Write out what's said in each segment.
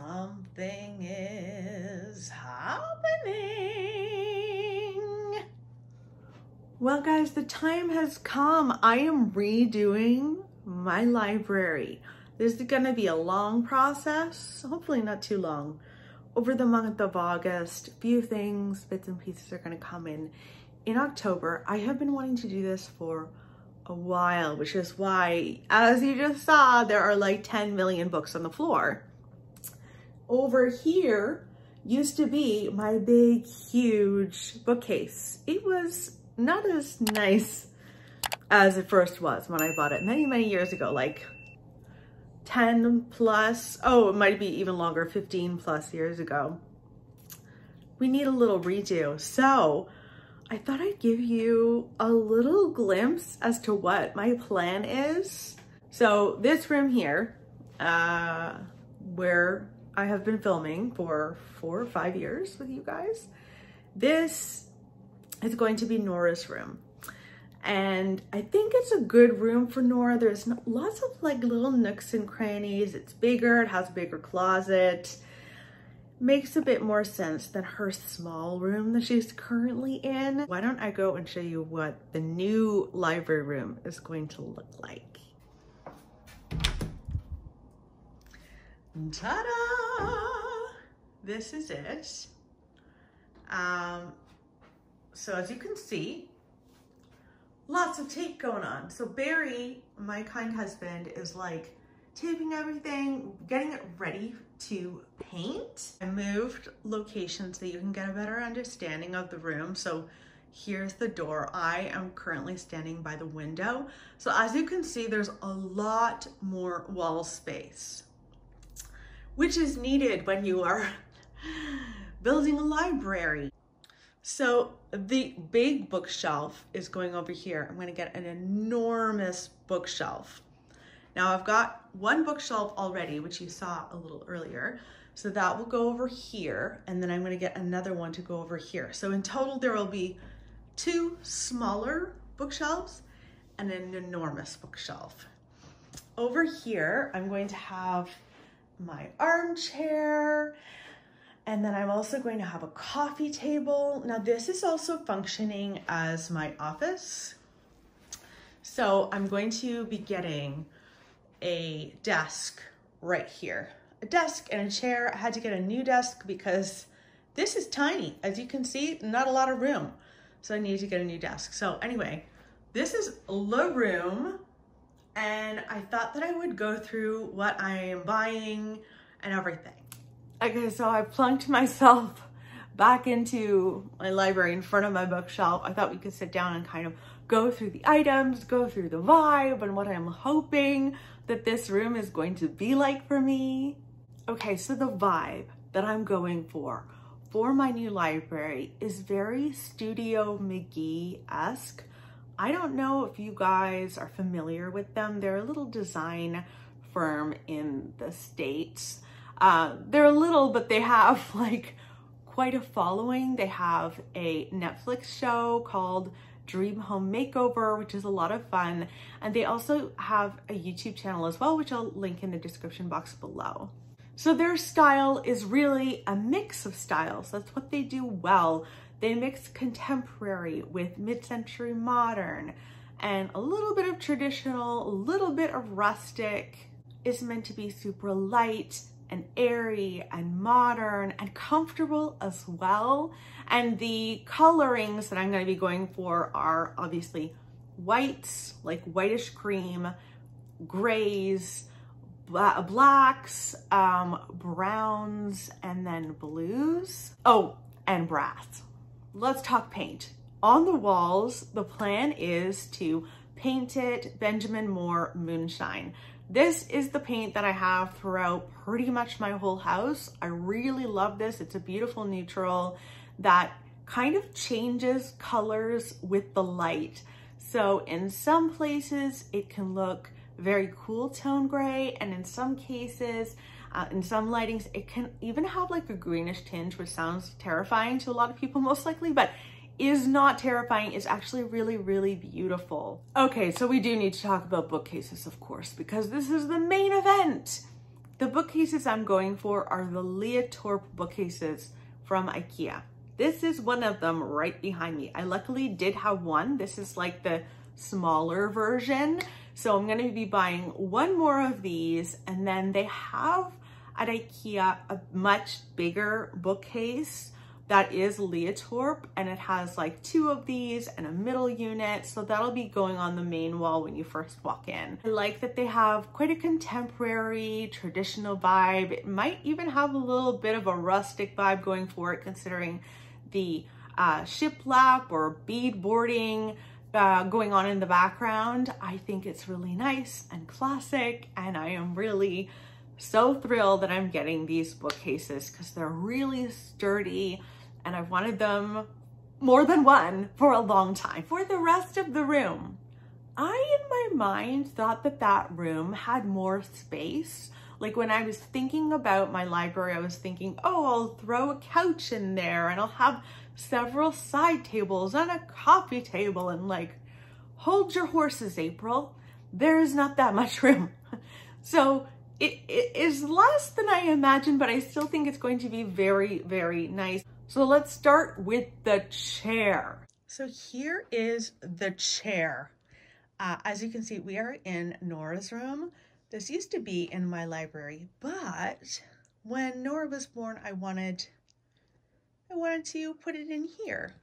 Something is happening. Well, guys, the time has come. I am redoing my library. This is gonna be a long process, hopefully not too long. Over the month of August, a few things, bits and pieces are gonna come in October. I have been wanting to do this for a while, which is why, as you just saw, there are like 10 million books on the floor. Over here used to be my big, huge bookcase. It was not as nice as it first was when I bought it many, many years ago, like 10 plus, oh, it might be even longer, 15 plus years ago. We need a little redo. So I thought I'd give you a little glimpse as to what my plan is. So this room here, where I have been filming for 4 or 5 years with you guys, this is going to be Nora's room. And I think it's a good room for Nora. There's lots of like little nooks and crannies. It's bigger, it has a bigger closet. Makes a bit more sense than her small room that she's currently in. Why don't I go and show you what the new library room is going to look like. Ta-da! This is it. So as you can see, lots of tape going on. So Barry, my kind husband, is like taping everything, getting it ready to paint. I moved locations so you can get a better understanding of the room. So here's the door. I am currently standing by the window. So as you can see, there's a lot more wall space, which is needed when you are building a library. So the big bookshelf is going over here. I'm gonna get an enormous bookshelf. Now I've got one bookshelf already, which you saw a little earlier. So that will go over here, and then I'm gonna get another one to go over here. So in total, there will be 2 smaller bookshelves and an enormous bookshelf. Over here, I'm going to have my armchair, and then I'm also going to have a coffee table. Now this is also functioning as my office. So I'm going to be getting a desk right here. A desk and a chair. I had to get a new desk because this is tiny. As you can see, not a lot of room. So I need to get a new desk. So anyway, this is the room, and I thought that I would go through what I am buying and everything. Okay, so I plunked myself back into my library in front of my bookshelf. I thought we could sit down and kind of go through the items, go through the vibe, and what I'm hoping that this room is going to be like for me. Okay, so the vibe that I'm going for my new library is very Studio McGee-esque. I don't know if you guys are familiar with them. They're a little design firm in the States. They're a little, but they have like quite a following. They have a Netflix show called Dream Home Makeover, which is a lot of fun. And they also have a YouTube channel as well, which I'll link in the description box below. So their style is really a mix of styles. That's what they do well. They mix contemporary with mid-century modern and a little bit of traditional, a little bit of rustic. It's meant to be super light and airy and modern and comfortable as well. And the colorings that I'm going to be going for are obviously whites, like whitish cream, grays, blacks, browns, and then blues. Oh, and brass. Let's talk paint. On the walls, the plan is to paint it Benjamin Moore Moonshine. This is the paint that I have throughout pretty much my whole house. I really love this. It's a beautiful neutral that kind of changes colors with the light. So in some places it can look very cool tone gray, and in some cases, in some lightings, it can even have like a greenish tinge, which sounds terrifying to a lot of people most likely, but is not terrifying. It's actually really, really beautiful. Okay, so we do need to talk about bookcases, of course, because this is the main event. The bookcases I'm going for are the Liatorp bookcases from IKEA. This is one of them right behind me. I luckily did have one. This is like the smaller version. So I'm gonna be buying one more of these, and then they have at IKEA a much bigger bookcase that is Liatorp, and it has like 2 of these and a middle unit. So that'll be going on the main wall when you first walk in. I like that they have quite a contemporary, traditional vibe. It might even have a little bit of a rustic vibe going for it, considering the shiplap or beadboarding going on in the background. I think it's really nice and classic, and I am really so thrilled that I'm getting these bookcases because they're really sturdy, and I've wanted them more than one for a long time. For the rest of the room, I in my mind thought that that room had more space. Like when I was thinking about my library, I was thinking, oh, I'll throw a couch in there and I'll have several side tables and a coffee table, and like, hold your horses, April. There is not that much room. So it is less than I imagined, but I still think it's going to be very, very nice. So let's start with the chair. So here is the chair. As you can see, we are in Nora's room. This used to be in my library, but when Nora was born, I wanted to put it in here.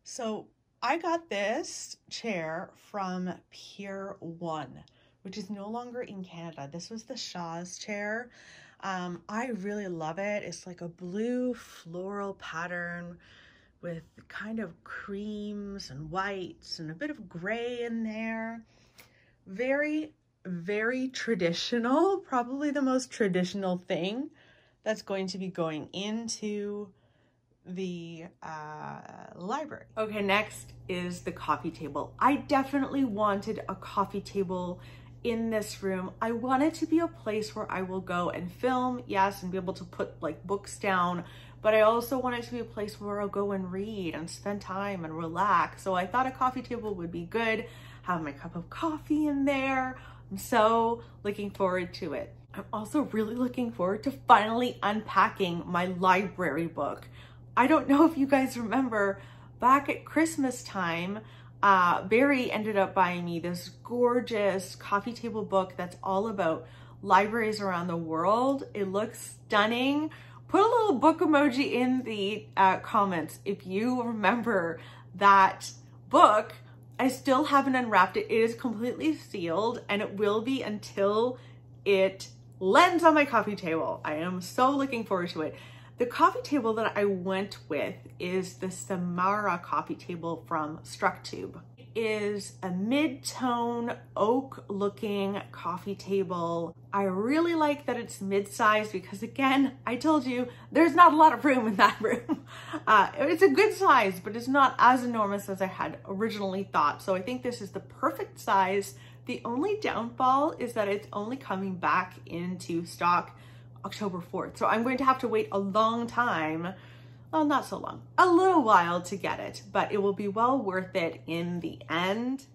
So I got this chair from Pier 1, which is no longer in Canada. This was the Shaw's chair. I really love it. It's like a blue floral pattern with kind of creams and whites and a bit of gray in there. Very, very traditional, probably the most traditional thing that's going to be going into the library. Okay, next is the coffee table. I definitely wanted a coffee table in this room. I want it to be a place where I will go and film, yes, and be able to put like books down, but I also want it to be a place where I'll go and read and spend time and relax. So I thought a coffee table would be good. Have my cup of coffee in there. I'm so looking forward to it. I'm also really looking forward to finally unpacking my library book. I don't know if you guys remember, back at Christmas time, Barry ended up buying me this gorgeous coffee table book that's all about libraries around the world. It looks stunning. Put a little book emoji in the comments if you remember that book. I still haven't unwrapped it. It is completely sealed, and it will be until it lands on my coffee table. I am so looking forward to it. The coffee table that I went with is the SAMARA coffee table from Booktube. It is a mid-tone oak looking coffee table. I really like that it's mid-sized because, again, I told you there's not a lot of room in that room. It's a good size, but it's not as enormous as I had originally thought. So I think this is the perfect size. The only downfall is that it's only coming back into stock October 4th. So I'm going to have to wait a long time. Well, not so long, a little while to get it, but it will be well worth it in the end.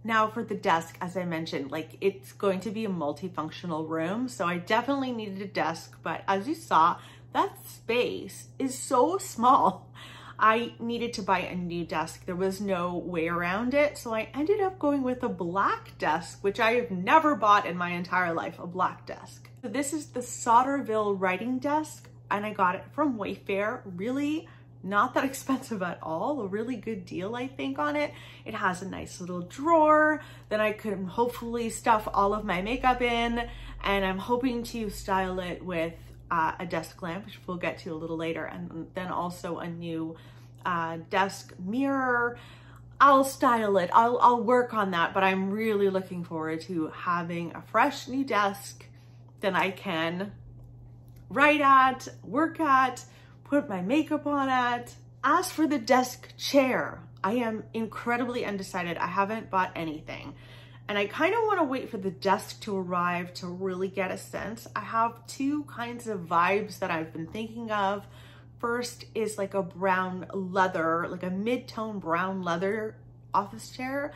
Now for the desk, as I mentioned, like it's going to be a multifunctional room. So I definitely needed a desk, but as you saw, that space is so small. I needed to buy a new desk. There was no way around it. So I ended up going with a black desk, which I have never bought in my entire life, a black desk. So this is the SODERVILLE writing desk, and I got it from Wayfair. Really not that expensive at all. A really good deal, I think, on it. It has a nice little drawer that I could hopefully stuff all of my makeup in, and I'm hoping to style it with a desk lamp, which we'll get to a little later, and then also a new desk mirror. I'll style it. I'll work on that, but I'm really looking forward to having a fresh new desk that I can write at, work at, put my makeup on at. As for the desk chair, I am incredibly undecided. I haven't bought anything, and I kind of want to wait for the desk to arrive to really get a sense. I have two kinds of vibes that I've been thinking of. First is like a brown leather, like a mid-tone brown leather office chair.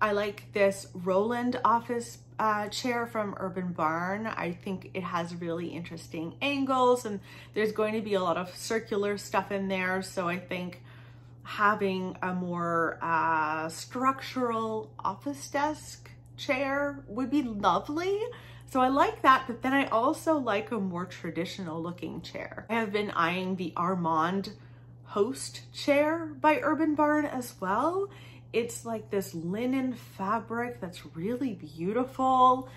I like this Roland office chair from Urban Barn. I think it has really interesting angles, and there's going to be a lot of circular stuff in there. So I think having a more structural office desk chair would be lovely. So I like that, but then I also like a more traditional looking chair. I have been eyeing the Armand host chair by Urban Barn as well. It's like this linen fabric that's really beautiful.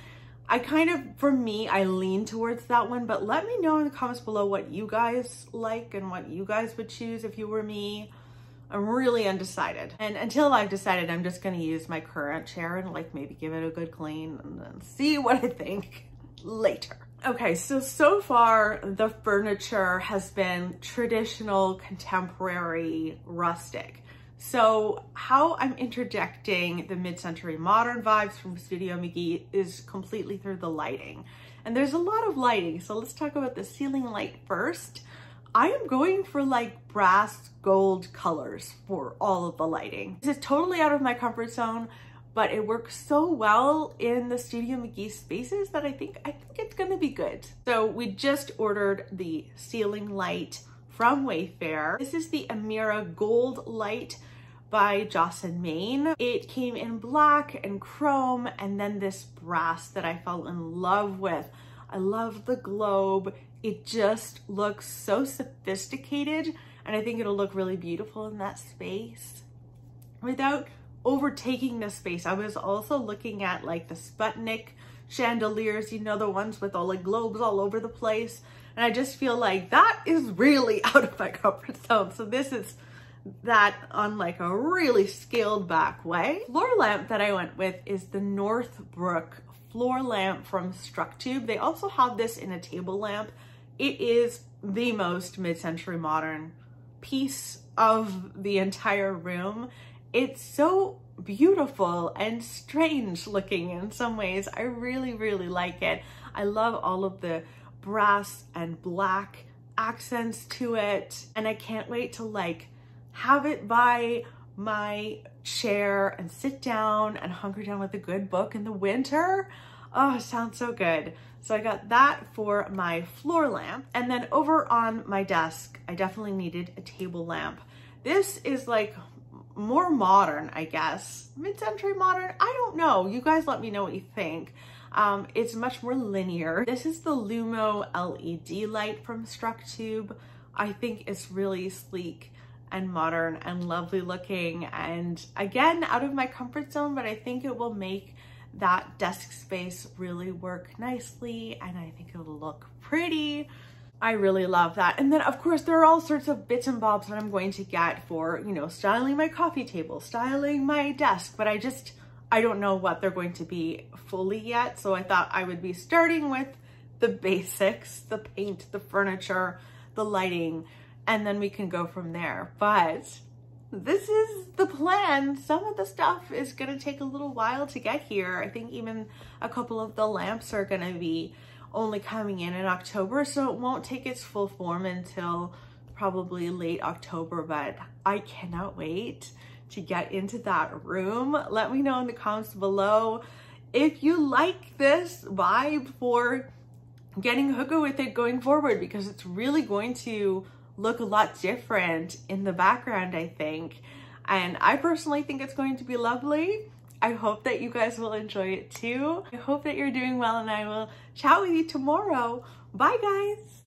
I kind of, for me, I lean towards that one, but let me know in the comments below what you guys like and what you guys would choose if you were me. I'm really undecided. And until I've decided, I'm just gonna use my current chair and like maybe give it a good clean and then see what I think later. Okay, so far the furniture has been traditional, contemporary, rustic. So how I'm interjecting the mid-century modern vibes from Studio McGee is completely through the lighting. And there's a lot of lighting, so let's talk about the ceiling light first. I am going for like brass gold colors for all of the lighting. This is totally out of my comfort zone, but it works so well in the Studio McGee spaces that I think it's gonna be good. So we just ordered the ceiling light from Wayfair. This is the Amirah gold light by Joss & Main. It came in black and chrome, and then this brass that I fell in love with. I love the globe. It just looks so sophisticated, and I think it'll look really beautiful in that space without overtaking the space. I was also looking at like the Sputnik chandeliers, you know, the ones with all the globes all over the place. And I just feel like that is really out of my comfort zone. So this is that on like a really scaled back way. Floor lamp that I went with is the Northbrook floor lamp from Booktube. They also have this in a table lamp. It is the most mid-century modern piece of the entire room. It's so beautiful and strange looking in some ways. I really, really like it. I love all of the brass and black accents to it. And I can't wait to like have it by my chair and sit down and hunker down with a good book in the winter. Oh, it sounds so good. So I got that for my floor lamp. And then over on my desk, I definitely needed a table lamp. This is like more modern, I guess. Mid-century modern? I don't know. You guys let me know what you think. It's much more linear. This is the Lumo LED light from Booktube. I think it's really sleek and modern and lovely looking, and again, out of my comfort zone, but I think it will make that desk space really work nicely, and I think it'll look pretty. I really love that. And then of course there are all sorts of bits and bobs that I'm going to get for, you know, styling my coffee table, styling my desk, but I don't know what they're going to be fully yet. So I thought I would be starting with the basics, the paint, the furniture, the lighting, and then we can go from there. But this is the plan. Some of the stuff is gonna take a little while to get here. I think even a couple of the lamps are gonna be only coming in October, so it won't take its full form until probably late October, but I cannot wait to get into that room. Let me know in the comments below if you like this vibe for getting hookah with it going forward, because it's really going to look a lot different in the background, I think. And I personally think it's going to be lovely. I hope that you guys will enjoy it too. I hope that you're doing well, and I will chat with you tomorrow. Bye guys.